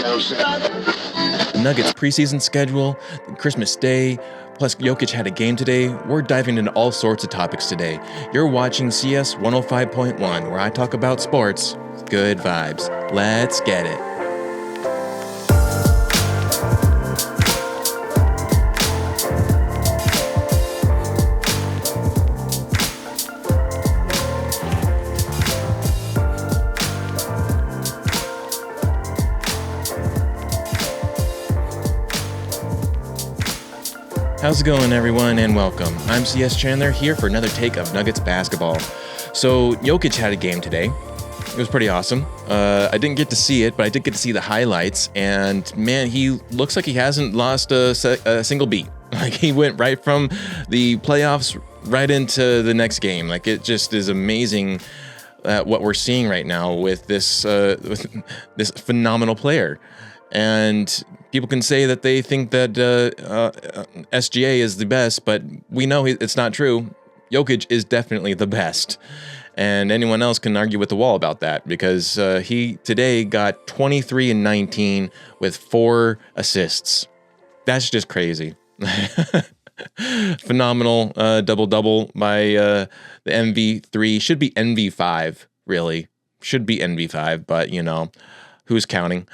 Nuggets preseason schedule, Christmas Day, plus Jokić had a game today. We're diving into all sorts of topics today. You're watching CS 105.1, where I talk about sports, good vibes. Let's get it. How's it going, everyone, and welcome. I'm CS Chandler here for another take of Nuggets basketball. So, Jokić had a game today. It was pretty awesome. I didn't get to see it, but I did get to see the highlights, and man, he looks like he hasn't lost a single beat. Like, he went right from the playoffs right into the next game. Like, it just is amazing what we're seeing right now with this phenomenal player. And people can say that they think that SGA is the best, but we know it's not true. Jokić is definitely the best. And anyone else can argue with the wall about that, because he today got 23 and 19 with 4 assists. That's just crazy. Phenomenal double-double by the MV3. Should be NV5, really. Should be NV5, but, you know, who's counting?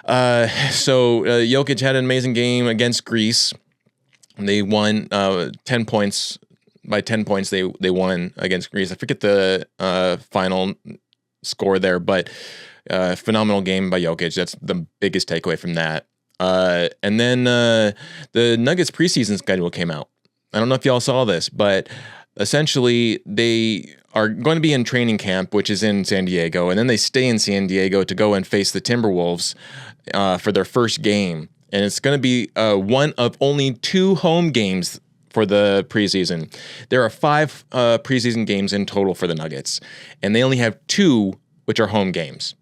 So Jokić had an amazing game against Greece. They won 10 points. By 10 points, they won against Greece. I forget the final score there, but phenomenal game by Jokić. That's the biggest takeaway from that. And then the Nuggets preseason schedule came out. I don't know if y'all saw this, but essentially they are going to be in training camp, which is in San Diego, and then they stay in San Diego to go and face the Timberwolves for their first game. And it's going to be one of only 2 home games for the preseason. There are 5 preseason games in total for the Nuggets, and they only have 2 which are home games.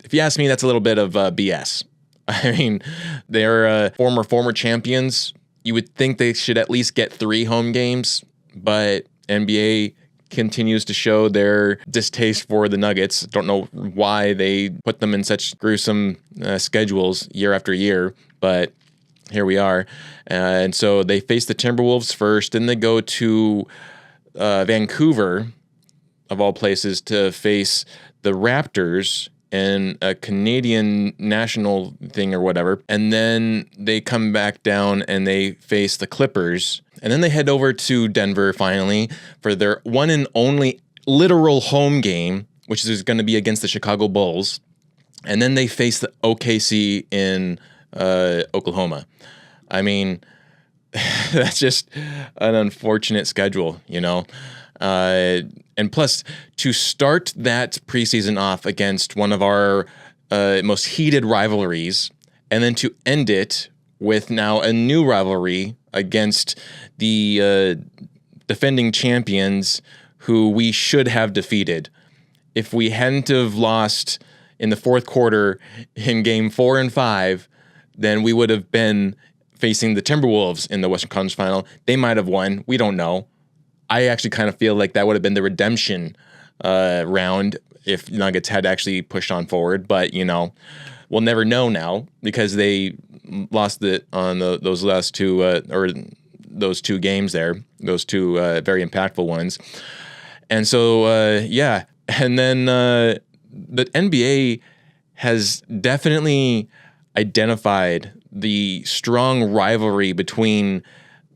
If you ask me, that's a little bit of BS. I mean, they're former champions. You would think they should at least get 3 home games, but NBA continues to show their distaste for the Nuggets. Don't know why they put them in such gruesome schedules year after year, but here we are. And so they face the Timberwolves first, then they go to Vancouver, of all places, to face the Raptors in a Canadian national thing or whatever. And then they come back down and they face the Clippers. And then they head over to Denver finally for their one and only literal home game, which is going to be against the Chicago Bulls. And then they face the OKC in Oklahoma. I mean, that's just an unfortunate schedule, you know? And plus, to start that preseason off against one of our most heated rivalries, and then to end it with now a new rivalry against the defending champions who we should have defeated. If we hadn't have lost in the fourth quarter in game 4 and 5, then we would have been facing the Timberwolves in the Western Conference Final. They might have won. We don't know. I actually kind of feel like that would have been the redemption round if Nuggets had actually pushed on forward. But, you know, we'll never know now because they lost it on those last 2 or those 2 games there, those 2 very impactful ones. And so, yeah. And then the NBA has definitely identified the strong rivalry between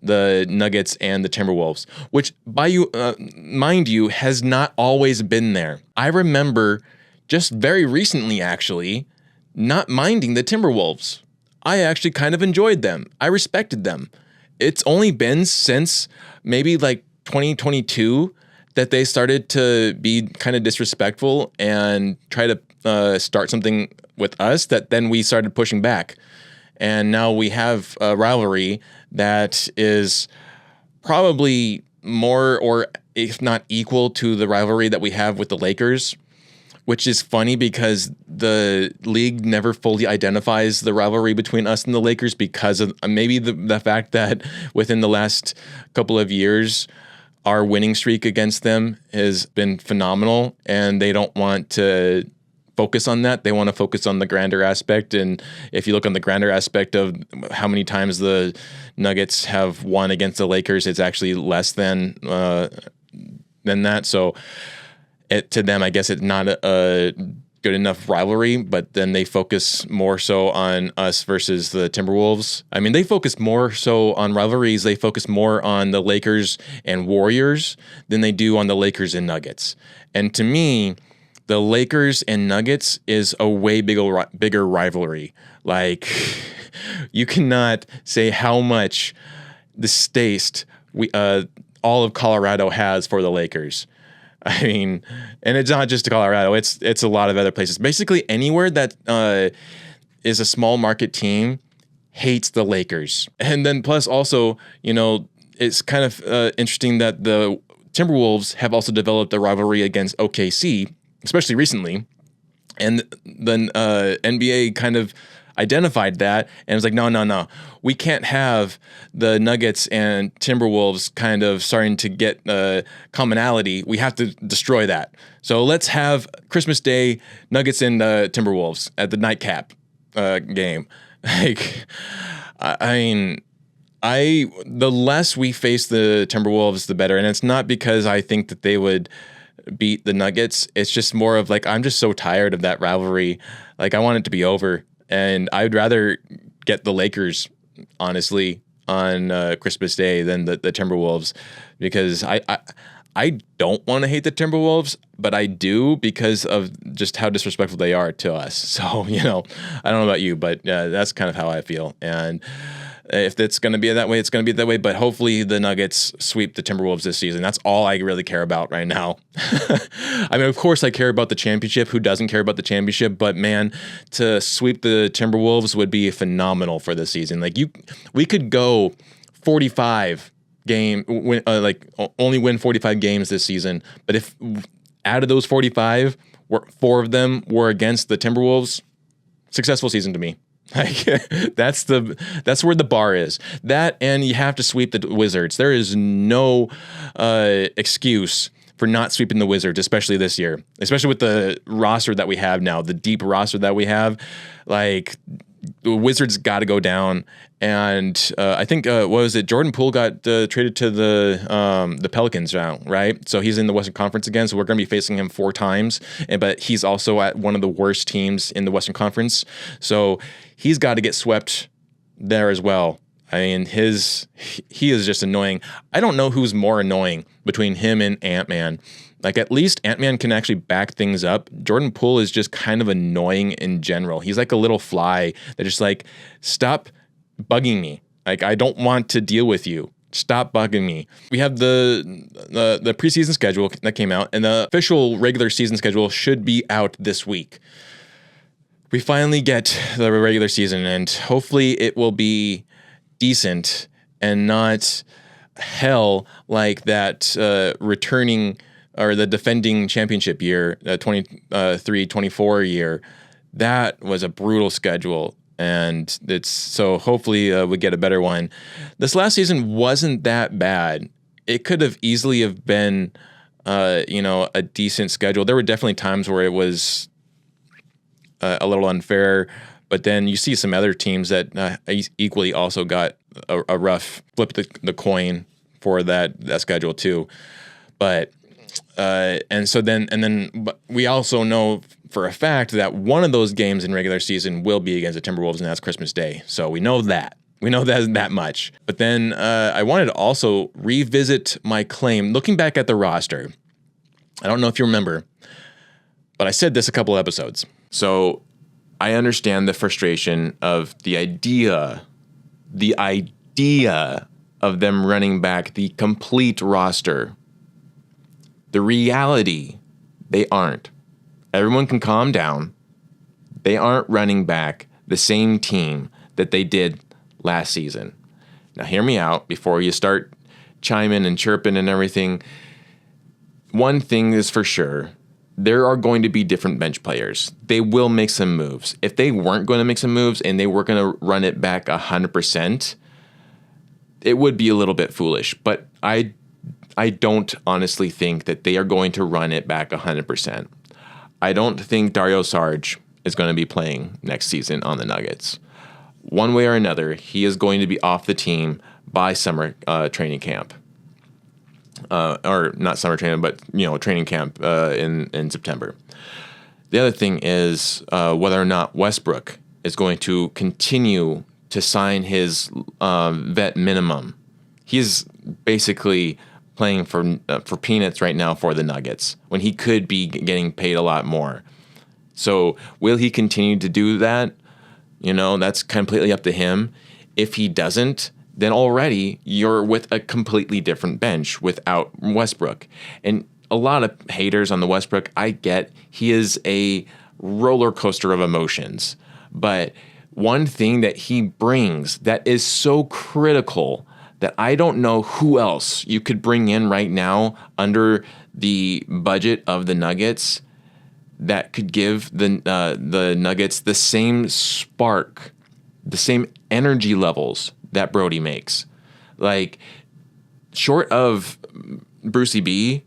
the Nuggets and the Timberwolves, which, mind you, has not always been there. I remember just very recently, actually, not minding the Timberwolves. I actually kind of enjoyed them. I respected them. It's only been since maybe like 2022 that they started to be kind of disrespectful and try to start something with us that then we started pushing back. And now we have a rivalry that is probably more or if not equal to the rivalry that we have with the Lakers, which is funny because the league never fully identifies the rivalry between us and the Lakers because of maybe the fact that within the last couple of years, our winning streak against them has been phenomenal, and they don't want to focus on that. They want to focus on the grander aspect. And if you look on the grander aspect of how many times the Nuggets have won against the Lakers, it's actually less than that. So to them, I guess it's not a good enough rivalry, but then they focus more so on us versus the Timberwolves. I mean, they focus more so on rivalries. They focus more on the Lakers and Warriors than they do on the Lakers and Nuggets. And to me, the Lakers and Nuggets is a way bigger rivalry. Like, you cannot say how much distaste all of Colorado has for the Lakers. I mean, and it's not just Colorado. It's a lot of other places. Basically, anywhere that is a small market team hates the Lakers. And then plus also, it's kind of interesting that the Timberwolves have also developed a rivalry against OKC, especially recently. And then NBA kind of identified that and was like, no. We can't have the Nuggets and Timberwolves kind of starting to get commonality. We have to destroy that. So let's have Christmas Day Nuggets and Timberwolves at the nightcap game. Like, I mean, the less we face the Timberwolves, the better. And it's not because I think that they would beat the Nuggets. It's just more of like, I'm just so tired of that rivalry. Like, I want it to be over. And I'd rather get the Lakers, honestly, on Christmas Day than the Timberwolves, because I don't want to hate the Timberwolves, but I do because of just how disrespectful they are to us. So, I don't know about you, but that's kind of how I feel. And if it's going to be that way, it's going to be that way. But hopefully the Nuggets sweep the Timberwolves this season. That's all I really care about right now. I mean, of course, I care about the championship. Who doesn't care about the championship? But man, to sweep the Timberwolves would be phenomenal for this season. Like, we could go 45 game, only win 45 games this season. But if out of those 45, 4 of them were against the Timberwolves, successful season to me. Like, that's where the bar is. That, and you have to sweep the Wizards. There is no excuse for not sweeping the Wizards, especially this year, especially with the roster that we have now, the deep roster that we have. Like, the Wizards got to go down. And I think what was it? Jordan Poole got traded to the Pelicans now, right? So he's in the Western Conference again. So we're going to be facing him 4 times. But he's also at one of the worst teams in the Western Conference. So he's got to get swept there as well. I mean, he is just annoying. I don't know who's more annoying between him and Ant-Man. Like, at least Ant-Man can actually back things up. Jordan Poole is just kind of annoying in general. He's like a little fly that just like, stop bugging me. Like, I don't want to deal with you. Stop bugging me. We have the preseason schedule that came out, and the official regular season schedule should be out this week. We finally get the regular season, and hopefully it will be decent and not hell like that returning or the defending championship year, 23-24 year. That was a brutal schedule. And so hopefully we get a better one. This last season wasn't that bad. It could have easily have been, a decent schedule. There were definitely times where it was a little unfair, but then you see some other teams that equally also got a rough flip the coin for that schedule too. But but we also know for a fact that one of those games in regular season will be against the Timberwolves, and that's Christmas Day. So we know that. We know that much. But then I wanted to also revisit my claim, looking back at the roster. I don't know if you remember, but I said this a couple episodes. So I understand the frustration of the idea of them running back the complete roster. The reality, they aren't. Everyone can calm down. They aren't running back the same team that they did last season. Now, hear me out before you start chiming and chirping and everything. One thing is for sure, there are going to be different bench players. They will make some moves. If they weren't going to make some moves and they were going to run it back 100%, it would be a little bit foolish. But I don't honestly think that they are going to run it back 100%. I don't think Dario Saric is going to be playing next season on the Nuggets. One way or another, he is going to be off the team by summer training camp. Or not summer training, but training camp in September. The other thing is whether or not Westbrook is going to continue to sign his vet minimum. He's basically playing for peanuts right now for the Nuggets when he could be getting paid a lot more. So will he continue to do that? That's completely up to him. If he doesn't, then already you're with a completely different bench without Westbrook. And a lot of haters on the Westbrook, I get he is a roller coaster of emotions. But one thing that he brings that is so critical that I don't know who else you could bring in right now under the budget of the Nuggets that could give the Nuggets the same spark, the same energy levels that Brody makes. Like, short of Brucey B,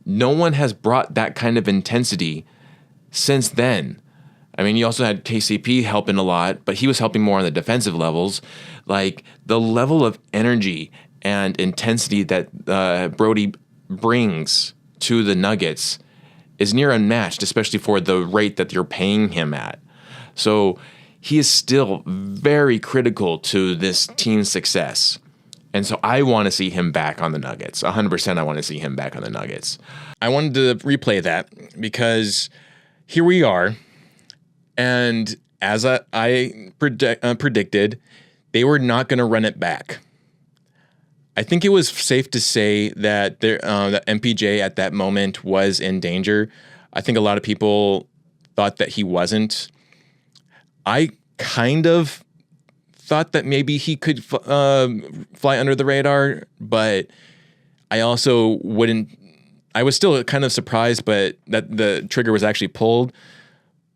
no one has brought that kind of intensity since then. I mean, you also had KCP helping a lot, but he was helping more on the defensive levels. Like, the level of energy and intensity that Brody brings to the Nuggets is near unmatched, especially for the rate that you're paying him at. So he is still very critical to this team's success. And so I want to see him back on the Nuggets. 100% I want to see him back on the Nuggets. I wanted to replay that because here we are. And as I predicted, they were not going to run it back. I think it was safe to say that that MPJ at that moment was in danger. I think a lot of people thought that he wasn't. I kind of thought that maybe he could fly under the radar, but I also wouldn't. I was still kind of surprised, but that the trigger was actually pulled.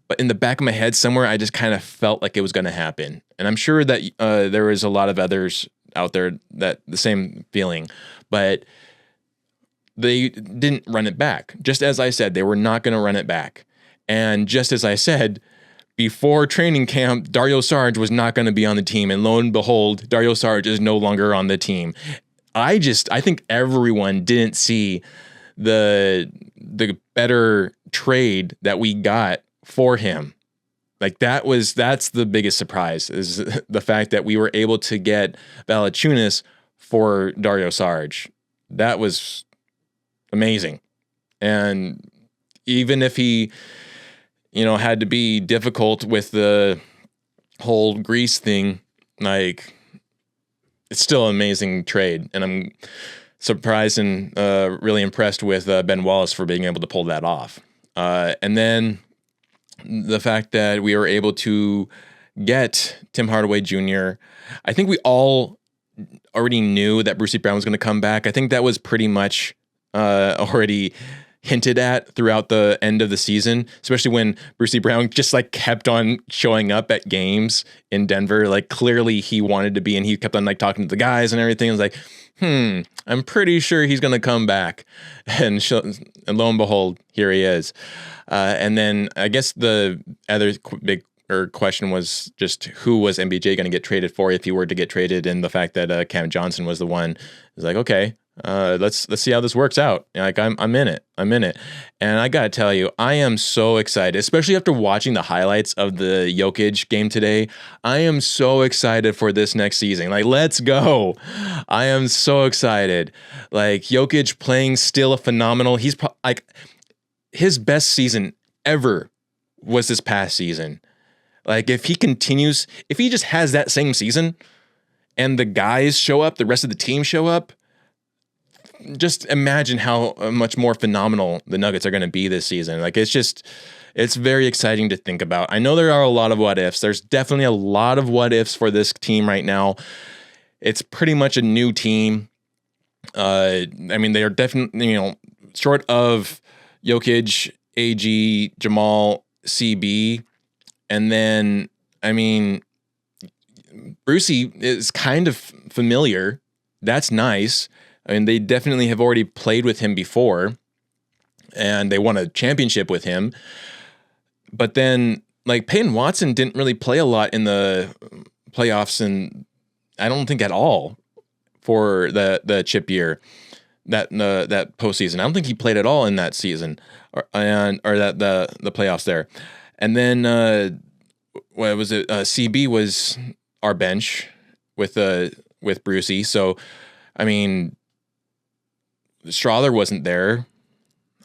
But in the back of my head somewhere, I just kind of felt like it was going to happen. And I'm sure that there was a lot of others out there that the same feeling, but they didn't run it back. Just as I said, they were not going to run it back. And just as I said, before training camp, Dario Saric was not going to be on the team. And lo and behold, Dario Saric is no longer on the team. I think everyone didn't see the better trade that we got for him. Like that's the biggest surprise, is the fact that we were able to get Valanciunas for Dario Saric. That was amazing. And even if he, had to be difficult with the whole Greece thing, like, it's still an amazing trade. And I'm surprised and really impressed with Ben Wallace for being able to pull that off. And then the fact that we were able to get Tim Hardaway Jr. I think we all already knew that Brucey Brown was going to come back. I think that was pretty much already hinted at throughout the end of the season, especially when Brucey Brown just kept on showing up at games in Denver. Like, clearly he wanted to be, and he kept on talking to the guys and everything. I was like, I'm pretty sure he's going to come back. And lo and behold, here he is. And then I guess the other big question was just who was MBJ going to get traded for if he were to get traded, and the fact that Cam Johnson was the one. Is like, okay, let's see how this works out. Like, I'm in it. And I gotta tell you, I am so excited, especially after watching the highlights of the Jokić game today. I am so excited for this next season. Like, let's go. I am so excited. Like, Jokić playing still a phenomenal. He's his best season ever was this past season. Like, if he continues, if he just has that same season and the guys show up, the rest of the team show up, just imagine how much more phenomenal the Nuggets are going to be this season. Like, it's very exciting to think about. I know there are a lot of what ifs. There's definitely a lot of what ifs for this team right now. It's pretty much a new team. I mean, they are definitely, short of Jokić, AG, Jamal, CB, and then, Brucey is kind of familiar. That's nice. I mean, they definitely have already played with him before, and they won a championship with him. But then, like, Peyton Watson didn't really play a lot in the playoffs, and I don't think at all for the chip year, that postseason. I don't think he played at all in that season, or that the playoffs there. And then what was it? CB was our bench with Brucey. So, I mean, Strother wasn't there.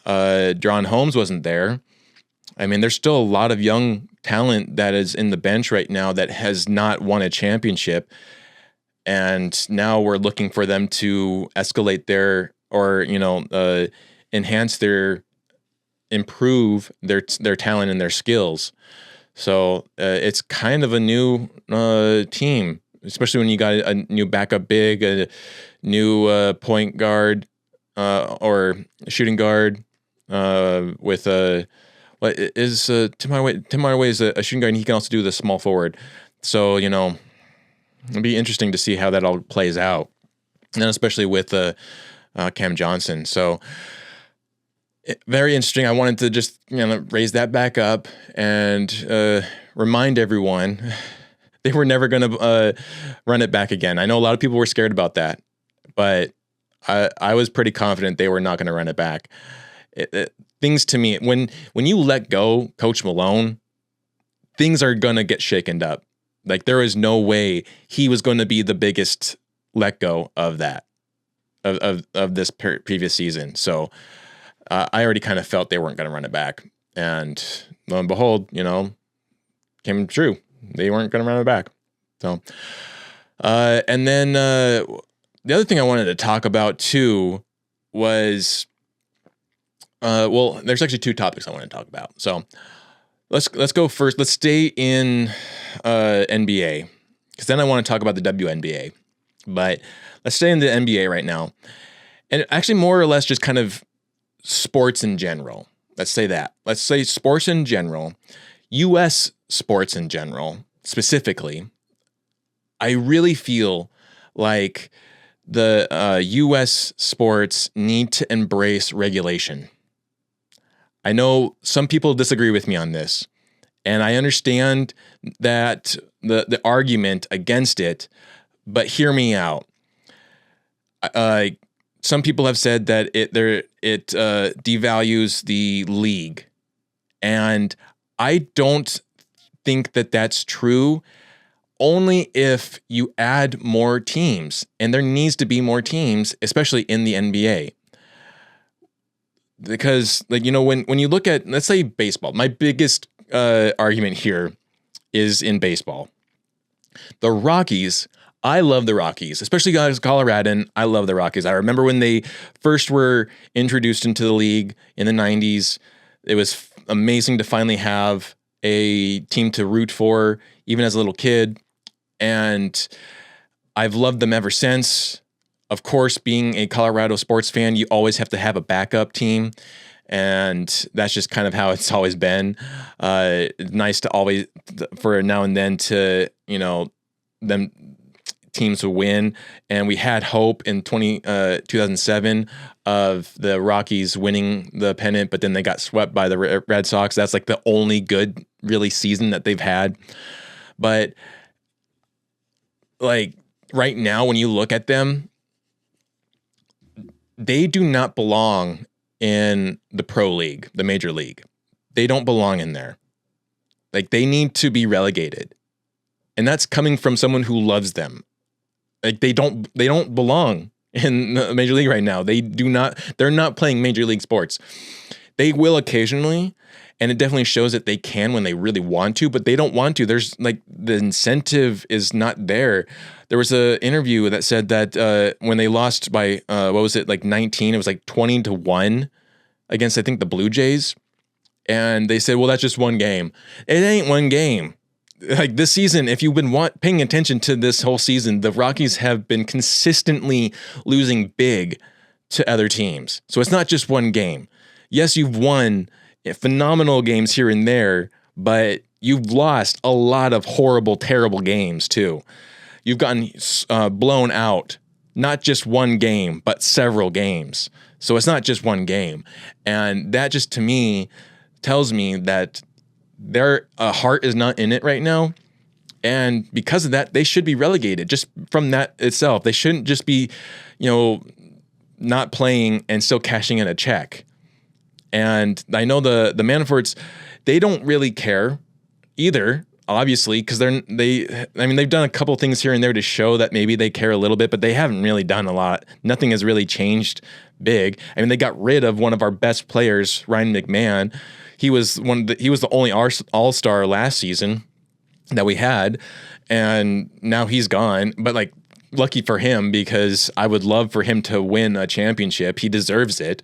Dron Holmes wasn't there. I mean, there's still a lot of young talent that is in the bench right now that has not won a championship. And now we're looking for them to escalate improve their talent and their skills. So it's kind of a new team, especially when you got a new backup big, a new point guard or shooting guard with what is Tim Hardaway is a shooting guard, and he can also do the small forward. So it'll be interesting to see how that all plays out, and especially with Cam Johnson. So very interesting. I wanted to just raise that back up and remind everyone they were never going to run it back again. I know a lot of people were scared about that, but I was pretty confident they were not going to run it back. Things to me, when you let go Coach Malone, things are going to get shaken up. Like, there is no way he was going to be the biggest let go of that, of this previous season. So I already kind of felt they weren't going to run it back. And lo and behold, came true. They weren't going to run it back. So, and then the other thing I wanted to talk about too was, there's actually two topics I want to talk about. So let's go first. Let's stay in NBA, because then I want to talk about the WNBA. But let's stay in the NBA right now, and actually more or less just kind of sports in general. Let's say that. Let's say sports in general, U.S. sports in general, specifically. I really feel like the U.S. sports need to embrace regulation. I know some people disagree with me on this, and I understand that the argument against it, but hear me out. Some people have said that it devalues the league, and I don't think that that's true. Only if you add more teams, and there needs to be more teams, especially in the NBA. Because, when you look at, let's say, baseball, my biggest argument here is in baseball. The Rockies, I love the Rockies, especially as a Coloradan. I love the Rockies. I remember when they first were introduced into the league in the 90s. It was amazing to finally have a team to root for, even as a little kid. And I've loved them ever since. Of course, being a Colorado sports fan, you always have to have a backup team. And that's just kind of how it's always been. Nice to always, for now and then, to, them teams to win. And we had hope in 2007 of the Rockies winning the pennant, but then they got swept by the Red Sox. That's like the only good, really, season that they've had. But, like, right now, when you look at them, they do not belong in the pro league, the major league. They don't belong in there. Like, they need to be relegated. And that's coming from someone who loves them. Like, they don't belong in the major league right now. They're not playing major league sports. They will occasionally, and it definitely shows that they can when they really want to, but they don't want to. There's the incentive is not there. There was an interview that said that when they lost by, 19, it was like 20-1 against, I think, the Blue Jays. And they said, well, that's just one game. It ain't one game. Like, this season, if you've been paying attention to this whole season, the Rockies have been consistently losing big to other teams. So it's not just one game. Yes, you've won phenomenal games here and there, but you've lost a lot of horrible, terrible games too. You've gotten blown out, not just one game, but several games. So it's not just one game. And that just, to me, tells me that their heart is not in it right now. And because of that, they should be relegated just from that itself. They shouldn't just be, not playing and still cashing in a check. And I know the Manaforts, they don't really care either, obviously, because they've done a couple things here and there to show that maybe they care a little bit, but they haven't really done a lot. Nothing has really changed big. I mean, they got rid of one of our best players, Ryan McMahon. He was the only all-star last season that we had, and now he's gone. But like, lucky for him, because I would love for him to win a championship. He deserves it.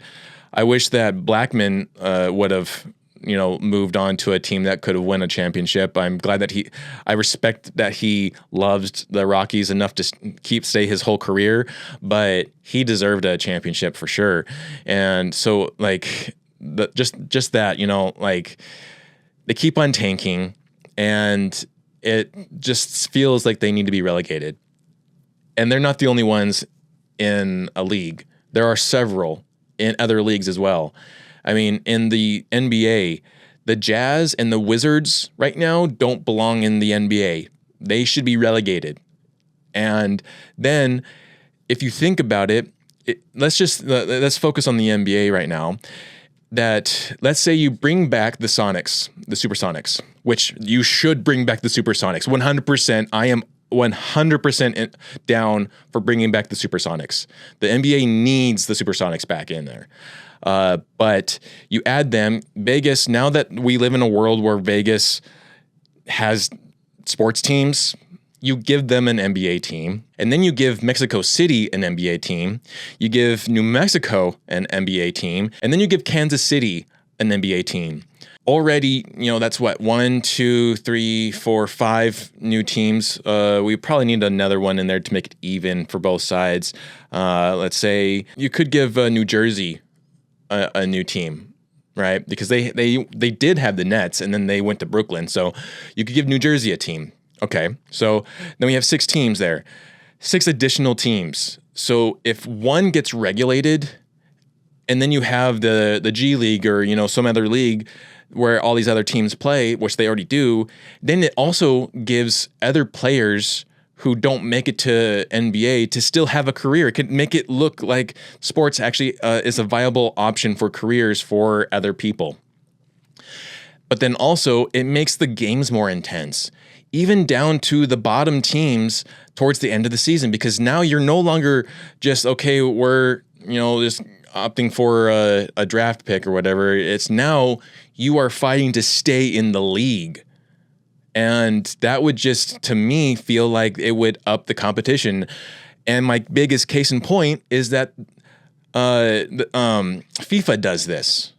I wish that Blackman would have, moved on to a team that could have won a championship. I'm glad that I respect that he loves the Rockies enough to stay his whole career, but he deserved a championship for sure. And so like just that, like they keep on tanking, and it just feels like they need to be relegated. And they're not the only ones in a league. There are several in other leagues as well. I mean, in the NBA, the Jazz and the Wizards right now don't belong in the NBA. They should be relegated. And then if you think about it, let's focus on the NBA right now. That let's say you bring back the Sonics, the Supersonics, which you should bring back the Supersonics. 100%. I am 100% down for bringing back the Supersonics. The NBA needs the Supersonics back in there. But you add them, Vegas, now that we live in a world where Vegas has sports teams, you give them an NBA team, and then you give Mexico City an NBA team, you give New Mexico an NBA team, and then you give Kansas City an NBA team. Already, that's what, 1, 2, 3, 4, 5 new teams. We probably need another one in there to make it even for both sides. Let's say you could give New Jersey a new team, right? Because they did have the Nets, and then they went to Brooklyn. So you could give New Jersey a team. Okay, so then we have 6 teams there, 6 additional teams. So if one gets regulated, and then you have the G League or some other league where all these other teams play, which they already do, then it also gives other players who don't make it to NBA to still have a career. It could make it look like sports actually is a viable option for careers for other people. But then also it makes the games more intense, even down to the bottom teams towards the end of the season, because now you're no longer just, okay, we're, just opting for a draft pick or whatever. It's now you are fighting to stay in the league. And that would just, to me, feel like it would up the competition. And my biggest case in point is that FIFA does this.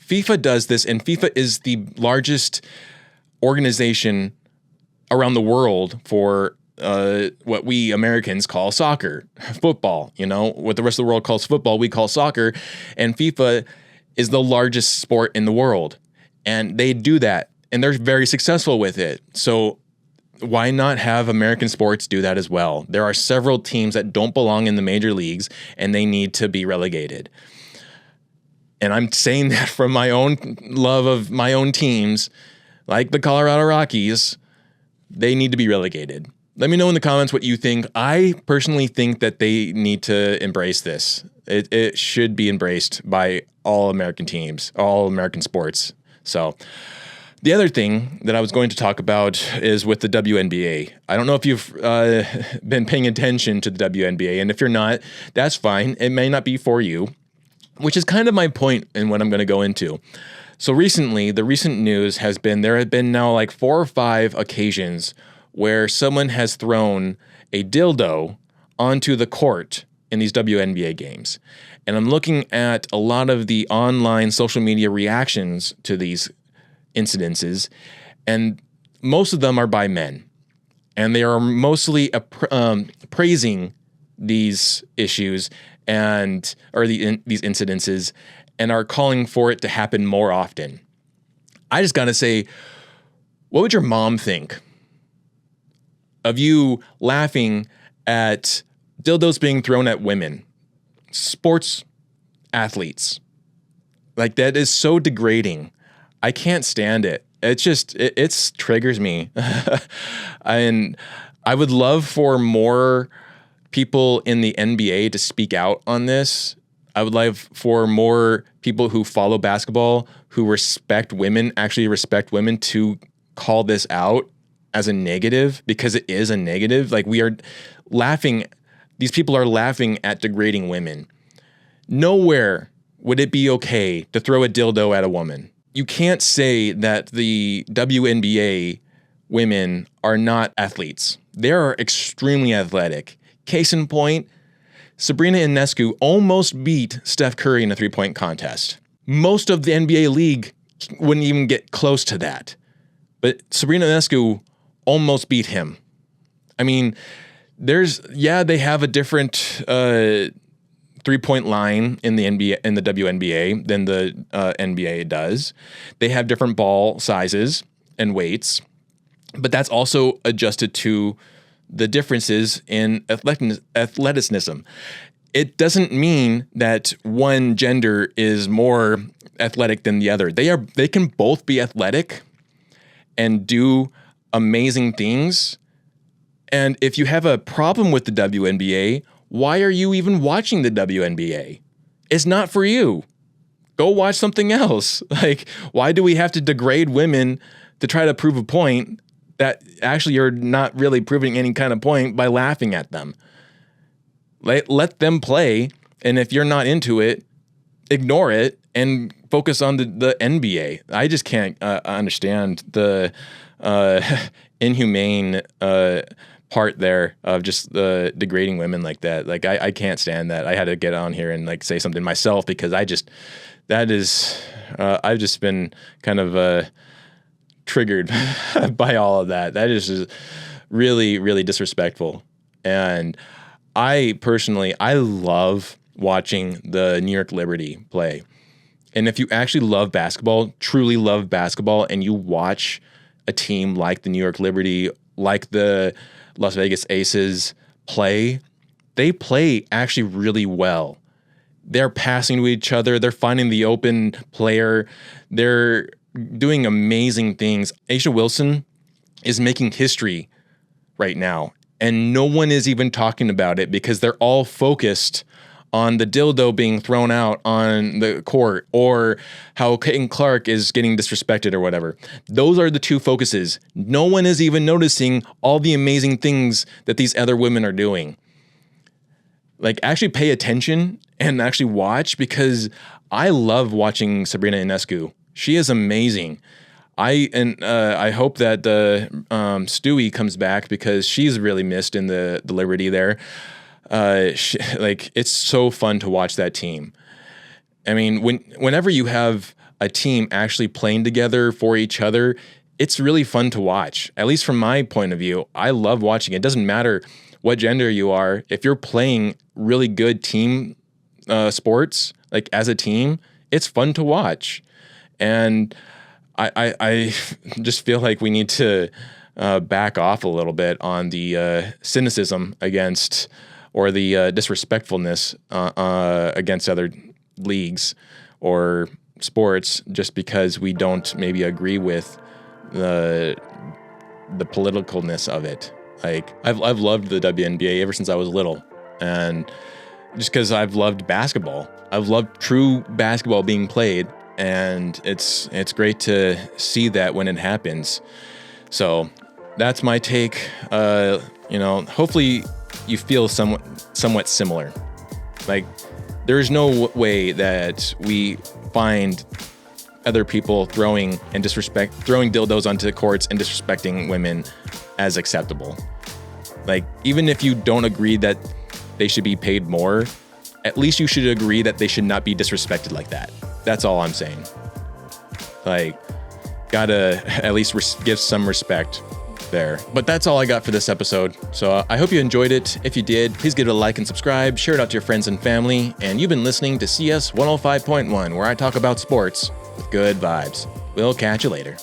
FIFA does this, and FIFA is the largest organization around the world for what we Americans call soccer, football. What the rest of the world calls football, we call soccer. And FIFA is the largest sport in the world. And they do that, and they're very successful with it. So why not have American sports do that as well? There are several teams that don't belong in the major leagues, and they need to be relegated. And I'm saying that from my own love of my own teams, like the Colorado Rockies. They need to be relegated. Let me know in the comments what you think. I personally think that they need to embrace this. It should be embraced by all American teams, all American sports. So the other thing that I was going to talk about is with the WNBA. I don't know if you've been paying attention to the WNBA, and if you're not, that's fine. It may not be for you, which is kind of my point in what I'm going to go into. So recently, the recent news has been there have been now like 4 or 5 occasions where someone has thrown a dildo onto the court in these WNBA games. And I'm looking at a lot of the online social media reactions to these incidences, and most of them are by men. And they are mostly praising these issues or these incidences, and are calling for it to happen more often. I just gotta say, what would your mom think of you laughing at dildos being thrown at women, sports athletes? Like, that is so degrading. I can't stand it. It's triggers me. And I would love for more people in the NBA to speak out on this. I would love for more people who follow basketball, who respect women, actually respect women, to call this out as a negative, because it is a negative. Like, we are laughing. These people are laughing at degrading women. Nowhere would it be okay to throw a dildo at a woman. You can't say that the WNBA women are not athletes. They are extremely athletic. Case in point, Sabrina Ionescu almost beat Steph Curry in a three-point contest. Most of the NBA league wouldn't even get close to that. But Sabrina Ionescu almost beat him. I mean, they have a different three-point line in the NBA, in the WNBA, than the NBA does. They have different ball sizes and weights, but that's also adjusted to the differences in athleticism. It doesn't mean that one gender is more athletic than the other. They can both be athletic and do amazing things. And if you have a problem with the WNBA, why are you even watching the WNBA? It's not for you. Go watch something else. Like, why do we have to degrade women to try to prove a point that actually you're not really proving any kind of point by laughing at them? Let them play, and if you're not into it, ignore it and focus on the NBA. I just can't understand the inhumane part there of just degrading women like that. Like, I can't stand that. I had to get on here and like say something myself, because I've just been kind of triggered by all of that. That is just really, really disrespectful. And I love watching the New York Liberty play. And if you actually love basketball, truly love basketball, and you watch a team like the New York Liberty, like the Las Vegas Aces play, they play actually really well. They're passing to each other. They're finding the open player. They're doing amazing things. Aisha Wilson is making history right now, and no one is even talking about it, because they're all focused on the dildo being thrown out on the court, or how Caitlin Clark is getting disrespected or whatever. Those are the two focuses. No one is even noticing all the amazing things that these other women are doing. Like, actually pay attention and actually watch, because I love watching Sabrina Ionescu. She is amazing. I hope that Stewie comes back, because she's really missed in the Liberty there. It's so fun to watch that team. I mean, whenever you have a team actually playing together for each other, it's really fun to watch. At least from my point of view, I love watching it. It doesn't matter what gender you are. If you're playing really good team sports, like as a team, it's fun to watch. And I just feel like we need to back off a little bit on the cynicism against, or the disrespectfulness against other leagues or sports, just because we don't maybe agree with the politicalness of it. Like, I've loved the WNBA ever since I was little, and just because I've loved basketball, I've loved true basketball being played, and it's great to see that when it happens. So that's my take. Hopefully you feel somewhat similar. Like, there is no way that we find other people throwing dildos onto the courts and disrespecting women as acceptable. Like, even if you don't agree that they should be paid more, at least you should agree that they should not be disrespected like that. That's all I'm saying. Like, gotta at least give some respect there. But that's all I got for this episode. So I hope you enjoyed it. If you did, please give it a like and subscribe, share it out to your friends and family. And you've been listening to CS 105.1, where I talk about sports with good vibes. We'll catch you later.